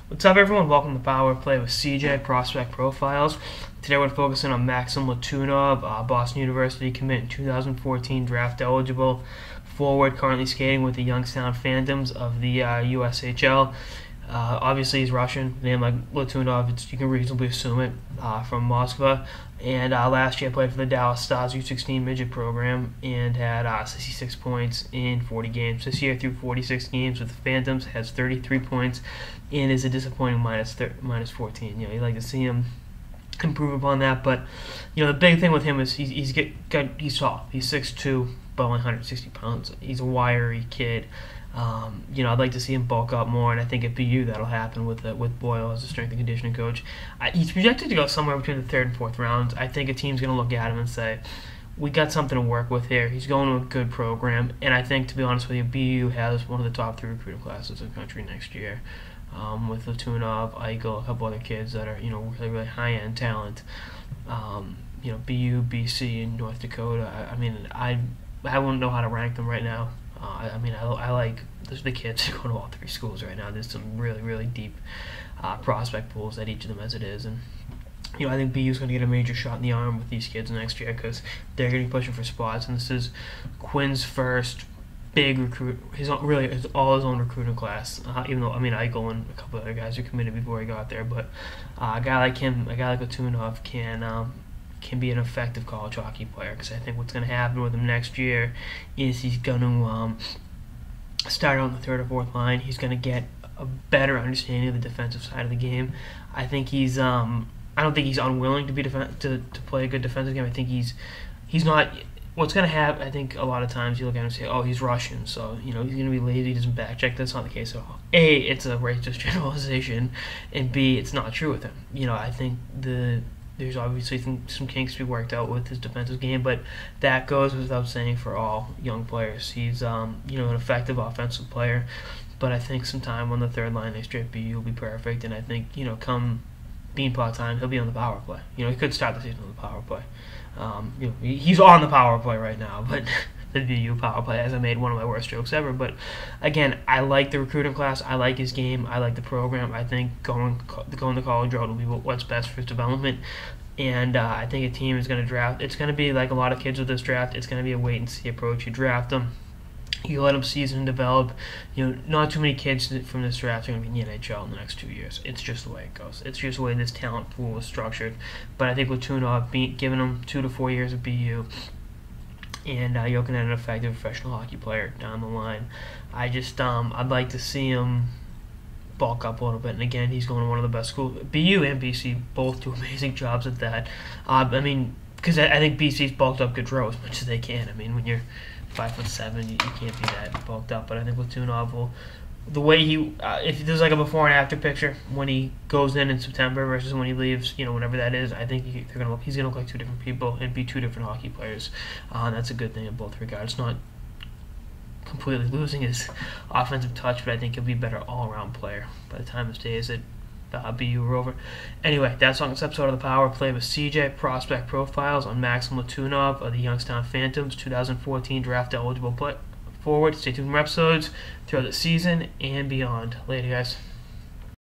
What's up, everyone? Welcome to Power Play with CJ Prospect Profiles. Today we're focusing on Maxim Letunov, Boston University commit in 2014, draft eligible forward, currently skating with the Youngstown Phantoms of the USHL. Obviously, he's Russian. Name like Letunov, you can reasonably assume it, from Moscow. And last year played for the Dallas Stars U16 midget program and had 66 points in 40 games. This year, through 46 games with the Phantoms, has 33 points and is a disappointing minus 14. You'd like to see him improve upon that, but the big thing with him is he's tall. He's 6'2", but only 160 pounds. He's a wiry kid. I'd like to see him bulk up more, and I think at BU that'll happen with Boyle as a strength and conditioning coach. He's projected to go somewhere between the third and fourth rounds. I think a team's going to look at him and say, we got something to work with here. He's going to a good program, and I think, to be honest with you, BU has one of the top 3 recruiting classes in the country next year, with Letunov, Eichel, a couple other kids that are really, really high-end talent. BU, BC, and North Dakota. I wouldn't know how to rank them right now. I like the kids who go to all 3 schools right now. There's some really, really deep prospect pools at each of them as it is. And, I think BU's going to get a major shot in the arm with these kids next year because they're going to be pushing for spots. And this is Quinn's first big recruit. It's all his own recruiting class. Even though, Eichel and a couple other guys who committed before he got there. But a guy like him, a guy like Letunov can be an effective college hockey player, because I think what's going to happen with him next year is he's going to start on the third or fourth line. He's going to get a better understanding of the defensive side of the game. I think he's I don't think he's unwilling to be to play a good defensive game. I think he's not. What's going to happen, I think a lot of times you look at him and say, oh, he's Russian, so he's going to be lazy, he doesn't back check. That's not the case at all. A, it's a racist generalization, and B, it's not true with him. I think there's obviously some kinks to be worked out with his defensive game, but that goes without saying for all young players. He's an effective offensive player, but I think sometime on the third line next year at BU will be perfect, and I think come being part-time, he'll be on the power play. He could start the season on the power play. He's on the power play right now, but the BU power play, as I made one of my worst jokes ever. But again, I like the recruiting class. I like his game. I like the program. I think going the college road will be what's best for his development. And I think a team is going to draft. It's going to be like a lot of kids with this draft. It's going to be a wait-and-see approach. You draft them. You let them season and develop. Not too many kids from this draft are going to be in the NHL in the next 2 years. It's just the way it goes. It's just the way this talent pool is structured. But I think Letunov, giving him 2 to 4 years at BU, and you're looking at an effective professional hockey player down the line. I'd like to see him bulk up a little bit. And again, he's going to one of the best schools. BU and BC both do amazing jobs at that. Because I think BC's bulked up Gaudreau as much as they can. When you're 5'7", you can't be that bulked up. But I think Letunov will, the way if there's like a before and after picture when he goes in September versus when he leaves, whenever that is, I think he's gonna look like 2 different people and be 2 different hockey players. That's a good thing in both regards. Not completely losing his offensive touch, but I think he'll be a better all-around player by the time his days at BU are over. Anyway, that's on this episode of the Power Play with CJ Prospect Profiles on Maxim Letunov of the Youngstown Phantoms, 2014 draft eligible forward. Stay tuned for more episodes throughout the season and beyond. Later, guys.